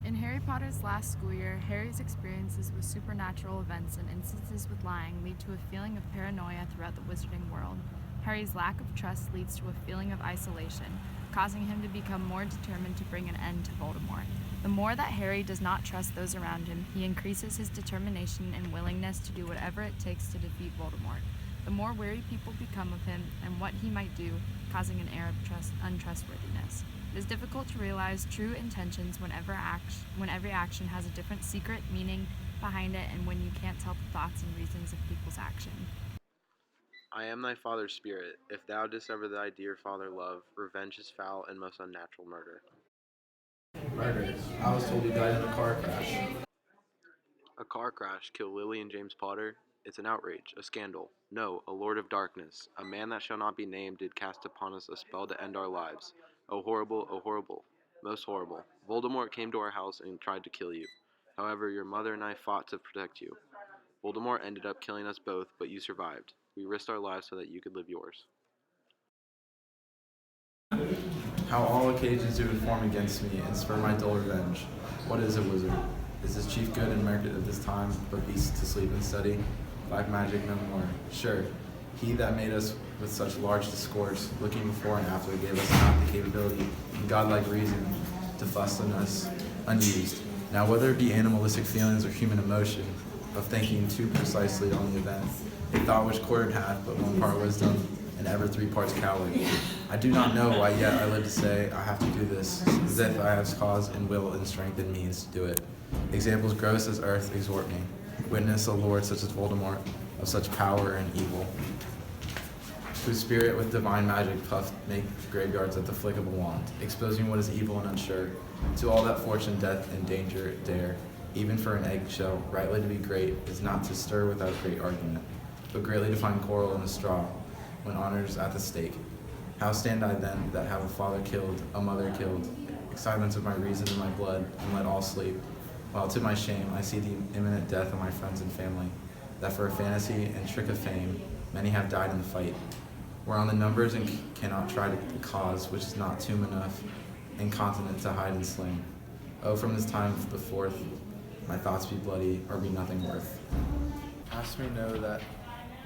In Harry Potter's last school year, Harry's experiences with supernatural events and instances with lying lead to a feeling of paranoia throughout the wizarding world. Harry's lack of trust leads to a feeling of isolation, causing him to become more determined to bring an end to Voldemort. The more that Harry does not trust those around him, he increases his determination and willingness to do whatever it takes to defeat Voldemort. The more wary people become of him and what he might do, causing an air of untrustworthiness. It is difficult to realize true intentions when every action has a different secret meaning behind it and when you can't tell the thoughts and reasons of people's action. I am thy father's spirit. If thou dissever thy dear father love, revenge his foul and most unnatural murder. Murder. I was told he died in a car crash. A car crash kill Lily and James Potter? It's an outrage, a scandal. No, a lord of darkness, a man that shall not be named, did cast upon us a spell to end our lives. Oh horrible, most horrible. Voldemort came to our house and tried to kill you. However, your mother and I fought to protect you. Voldemort ended up killing us both, but you survived. We risked our lives so that you could live yours. How all occasions do inform against me and spur my dull revenge. What is a wizard? Is his chief good and merit of this time but beasts to sleep and study? Black magic no more. Sure, he that made us with such large discourse, looking before and after, gave us not the capability and godlike reason to fuss on us unused. Now whether it be animalistic feelings or human emotion, of thinking too precisely on the event, a thought which quartered hath but one part wisdom, and ever 3 parts coward. I do not know why yet I live to say I have to do this, as if I have cause and will and strength and means to do it. Examples gross as earth exhort me. Witness a lord such as Voldemort, of such power and evil, whose spirit with divine magic puffed make graveyards at the flick of a wand, exposing what is evil and unsure, to all that fortune, death, and danger dare, even for an eggshell, rightly to be great, is not to stir without great argument, but greatly to find coral in a straw, when honor is at the stake. How stand I then, that have a father killed, a mother killed, silence of my reason and my blood, and let all sleep, while to my shame I see the imminent death of my friends and family, that for a fantasy and trick of fame, many have died in the fight, whereon the numbers and cannot try the cause, which is not tomb enough, incontinent to hide and sling. Oh, from this time the forth, my thoughts be bloody, or be nothing worth. Ask me know that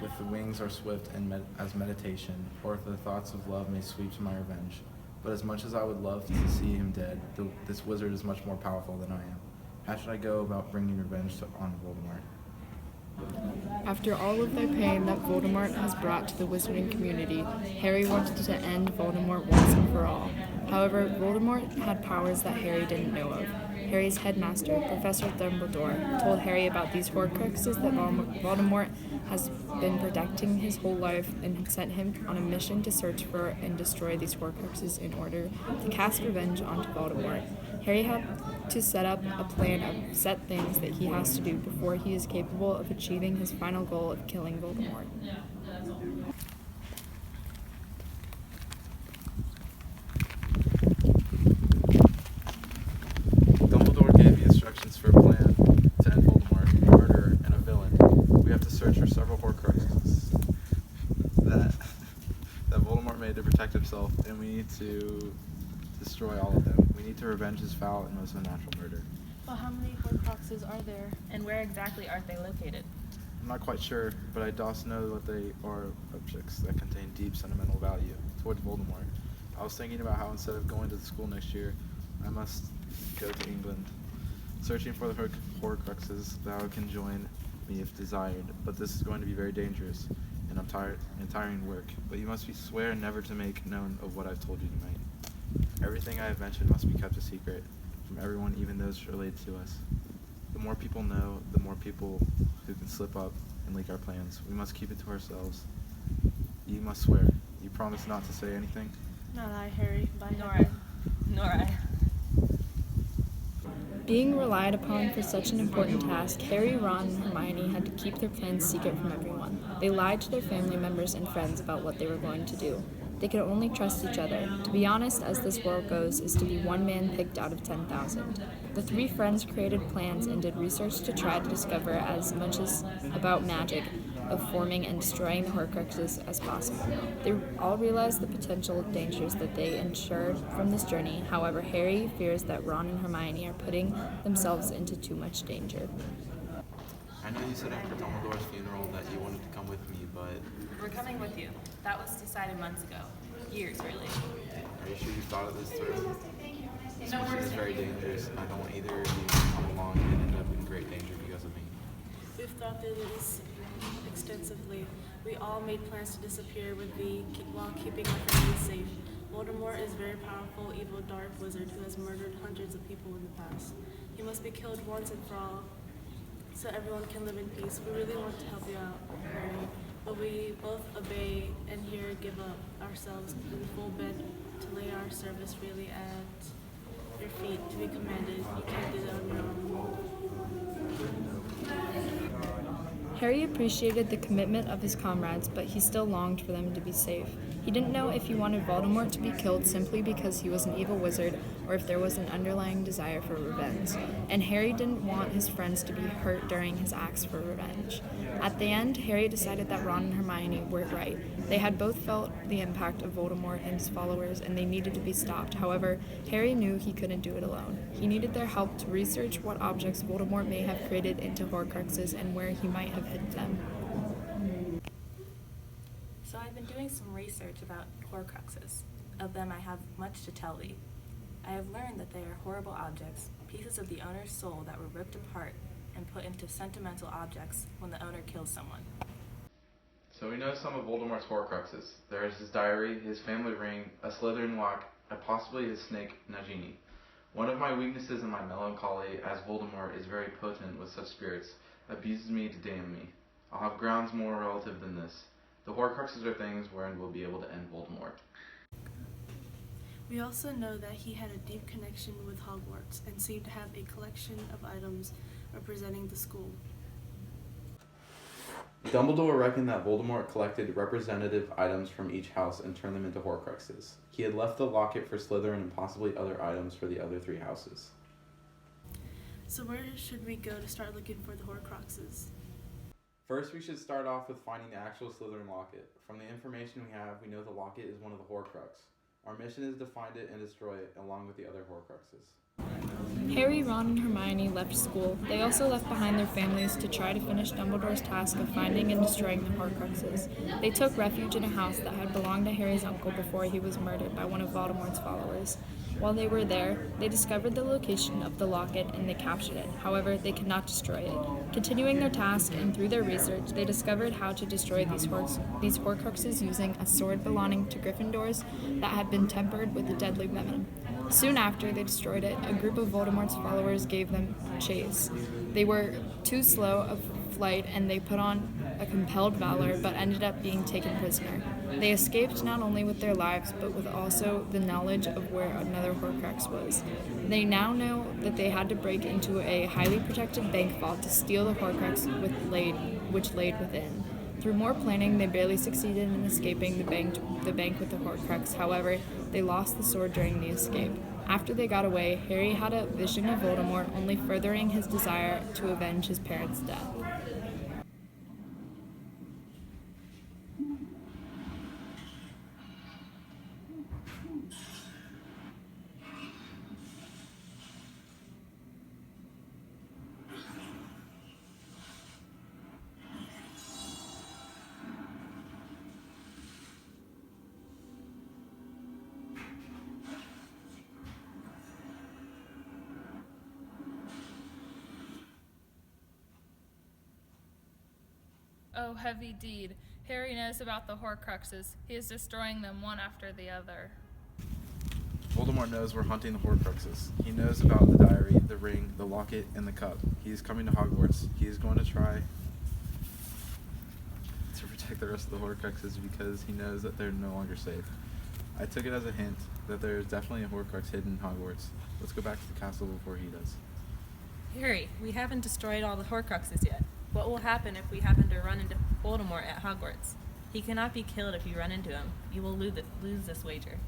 with the wings are swift and as meditation, or if the thoughts of love may sweep to my revenge. But as much as I would love to see him dead, this wizard is much more powerful than I am. How should I go about bringing revenge on Voldemort? After all of the pain that Voldemort has brought to the wizarding community, Harry wanted to end Voldemort once and for all. However, Voldemort had powers that Harry didn't know of. Harry's headmaster, Professor Dumbledore, told Harry about these Horcruxes that Voldemort has been protecting his whole life and had sent him on a mission to search for and destroy these Horcruxes in order to cast revenge onto Voldemort. Harry had to set up a plan of set things that he has to do before he is capable of achieving his final goal of killing Voldemort. Dumbledore gave me instructions for a plan to end Voldemort, a murderer, and a villain. We have to search for several Horcruxes that Voldemort made to protect himself, and we need to destroy all of them. We need to revenge his foul and most unnatural murder. Well, how many Horcruxes are there, and where exactly are they located? I'm not quite sure, but I does know that they are objects that contain deep sentimental value towards Voldemort. I was thinking about how instead of going to the school next year, I must go to England, searching for the Horcruxes. Thou can join me if desired, but this is going to be very dangerous and tiring work. But you must swear never to make known of what I've told you tonight. Everything I have mentioned must be kept a secret from everyone, even those related to us. The more people know, the more people who can slip up and leak our plans. We must keep it to ourselves. You must swear. You promise not to say anything? Not I, Harry. Nor I. Being relied upon for such an important task, Harry, Ron, and Hermione had to keep their plans secret from everyone. They lied to their family members and friends about what they were going to do. They could only trust each other. To be honest, as this world goes, is to be one man picked out of 10,000. The 3 friends created plans and did research to try to discover as much as about magic of forming and destroying the Horcruxes as possible. They all realize the potential dangers that they ensured from this journey. However, Harry fears that Ron and Hermione are putting themselves into too much danger. I know you said after Dumbledore's funeral that you wanted to come with me, but We're coming with you. That was decided months ago. Years, really. are you sure you thought of this through? This mission is very dangerous, and I don't want either of you to come along and end up in great danger because of me. We've thought through this extensively. We all made plans to disappear while keeping our families safe. Voldemort is a very powerful, evil, dark wizard who has murdered hundreds of people in the past. He must be killed once and for all, so everyone can live in peace. We really want to help you out, Harry, but we both obey and here give up ourselves in full bed to lay our service freely at your feet to be commanded. You can't do that on your own. Harry appreciated the commitment of his comrades, but he still longed for them to be safe. He didn't know if he wanted Voldemort to be killed simply because he was an evil wizard, or if there was an underlying desire for revenge. And Harry didn't want his friends to be hurt during his acts for revenge. At the end, Harry decided that Ron and Hermione were right. They had both felt the impact of Voldemort and his followers, and they needed to be stopped. However, Harry knew he couldn't do it alone. He needed their help to research what objects Voldemort may have created into Horcruxes and where he might have hidden them. So I've been doing some research about Horcruxes. Of them I have much to tell thee. I have learned that they are horrible objects, pieces of the owner's soul that were ripped apart and put into sentimental objects when the owner kills someone. So we know some of Voldemort's Horcruxes. There is his diary, his family ring, a Slytherin lock, and possibly his snake, Nagini. One of my weaknesses in my melancholy, as Voldemort is very potent with such spirits, abuses me to damn me. I'll have grounds more relative than this. The Horcruxes are things wherein we'll be able to end Voldemort. We also know that he had a deep connection with Hogwarts and seemed to have a collection of items representing the school. Dumbledore reckoned that Voldemort collected representative items from each house and turned them into Horcruxes. He had left the locket for Slytherin and possibly other items for the other three houses. So where should we go to start looking for the Horcruxes? First, we should start off with finding the actual Slytherin locket. From the information we have, we know the locket is one of the Horcrux. Our mission is to find it and destroy it, along with the other Horcruxes. Harry, Ron, and Hermione left school. They also left behind their families to try to finish Dumbledore's task of finding and destroying the Horcruxes. They took refuge in a house that had belonged to Harry's uncle before he was murdered by one of Voldemort's followers. While they were there, they discovered the location of the locket and they captured it. However, they could not destroy it. Continuing their task and through their research, they discovered how to destroy these Horcruxes using a sword belonging to Gryffindors that had been tempered with a deadly venom. Soon after they destroyed it, a group of Voldemort's followers gave them chase. They were too slow of flight and they put on a compelled valor but ended up being taken prisoner. They escaped not only with their lives but with also the knowledge of where another Horcrux was. They now know that they had to break into a highly protected bank vault to steal the Horcrux which laid within. Through more planning, they barely succeeded in escaping the bank with the Horcrux. However, they lost the sword during the escape. After they got away, Harry had a vision of Voldemort, only furthering his desire to avenge his parents' death. Oh, heavy deed. Harry knows about the Horcruxes. He is destroying them one after the other. Voldemort knows we're hunting the Horcruxes. He knows about the diary, the ring, the locket, and the cup. He is coming to Hogwarts. He is going to try to protect the rest of the Horcruxes because he knows that they're no longer safe. I took it as a hint that there is definitely a Horcrux hidden in Hogwarts. Let's go back to the castle before he does. Harry, we haven't destroyed all the Horcruxes yet. What will happen if we happen to run into Voldemort at Hogwarts? He cannot be killed if you run into him. You will lose this wager.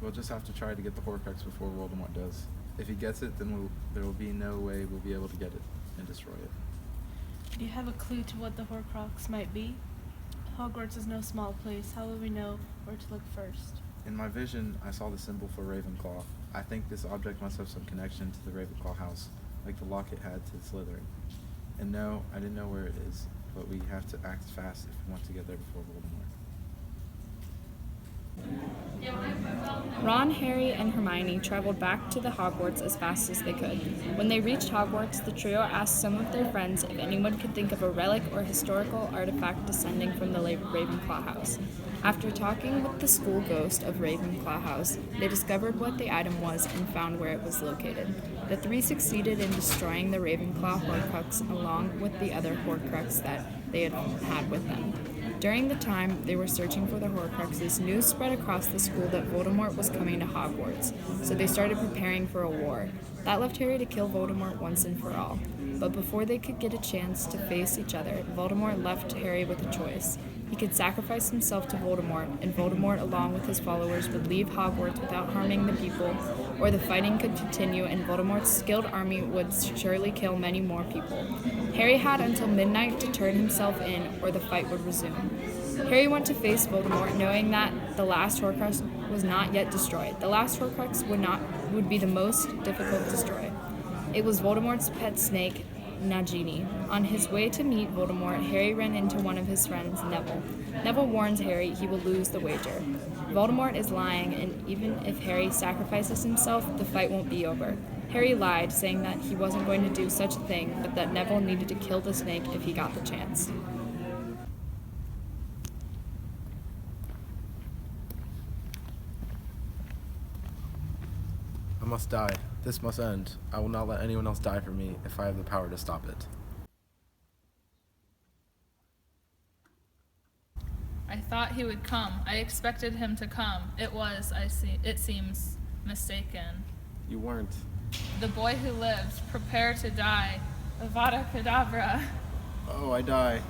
We'll just have to try to get the Horcrux before Voldemort does. If he gets it, then there will be no way we'll be able to get it and destroy it. Do you have a clue to what the Horcrux might be? Hogwarts is no small place. How will we know where to look first? In my vision, I saw the symbol for Ravenclaw. I think this object must have some connection to the Ravenclaw house, like the locket had to Slytherin. And no, I didn't know where it is, but we have to act fast if we want to get there before Voldemort. Ron, Harry, and Hermione traveled back to the Hogwarts as fast as they could. When they reached Hogwarts, the trio asked some of their friends if anyone could think of a relic or historical artifact descending from the Ravenclaw house. After talking with the school ghost of Ravenclaw house, they discovered what the item was and found where it was located. The three succeeded in destroying the Ravenclaw Horcrux along with the other Horcrux that they had with them. During the time they were searching for the Horcruxes, news spread across the school that Voldemort was coming to Hogwarts, so they started preparing for a war. That left Harry to kill Voldemort once and for all. But before they could get a chance to face each other, Voldemort left Harry with a choice. He could sacrifice himself to Voldemort, and Voldemort, along with his followers, would leave Hogwarts without harming the people, or the fighting could continue and Voldemort's skilled army would surely kill many more people. Harry had until midnight to turn himself in, or the fight would resume. Harry went to face Voldemort, knowing that the last Horcrux was not yet destroyed. The last Horcrux would be the most difficult to destroy. It was Voldemort's pet snake, Nagini. On his way to meet Voldemort, Harry ran into one of his friends, Neville. Neville warns Harry he will lose the wager. Voldemort is lying, and even if Harry sacrifices himself, the fight won't be over. Harry lied, saying that he wasn't going to do such a thing, but that Neville needed to kill the snake if he got the chance. I must die. This must end. I will not let anyone else die for me if I have the power to stop it. I thought he would come. I expected him to come. It seems, mistaken. You weren't. The boy who lived, prepare to die. Avada Kedavra. Oh, I die.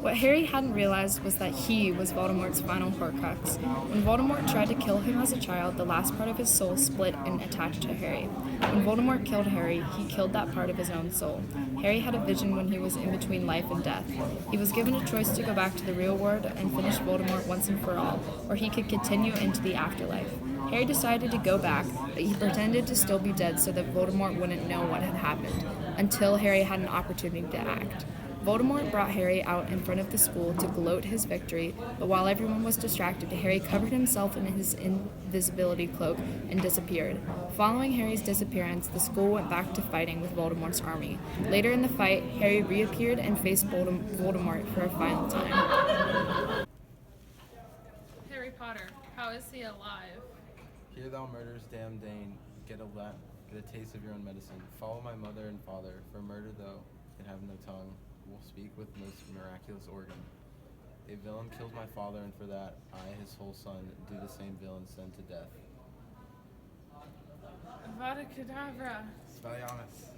What Harry hadn't realized was that he was Voldemort's final Horcrux. When Voldemort tried to kill him as a child, the last part of his soul split and attached to Harry. When Voldemort killed Harry, he killed that part of his own soul. Harry had a vision when he was in between life and death. He was given a choice to go back to the real world and finish Voldemort once and for all, or he could continue into the afterlife. Harry decided to go back, but he pretended to still be dead so that Voldemort wouldn't know what had happened, until Harry had an opportunity to act. Voldemort brought Harry out in front of the school to gloat his victory, but while everyone was distracted, Harry covered himself in his invisibility cloak and disappeared. Following Harry's disappearance, the school went back to fighting with Voldemort's army. Later in the fight, Harry reappeared and faced Voldemort for a final time. Harry Potter, how is he alive? Hear thou murder's damned Dane, get a taste of your own medicine. Follow my mother and father, for murder though it have no tongue, will speak with most miraculous organ. A villain kills my father, and for that I, his whole son, do the same villain send to death. Avada Kedavra. Expelliarmus.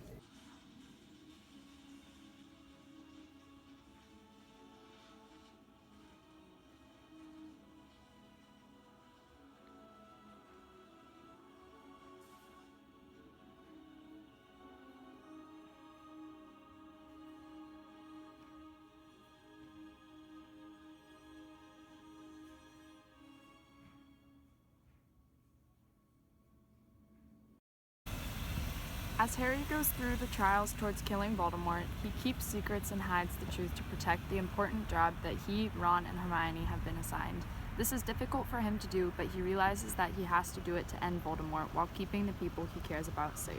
As Harry goes through the trials towards killing Voldemort, he keeps secrets and hides the truth to protect the important job that he, Ron, and Hermione have been assigned. This is difficult for him to do, but he realizes that he has to do it to end Voldemort while keeping the people he cares about safe.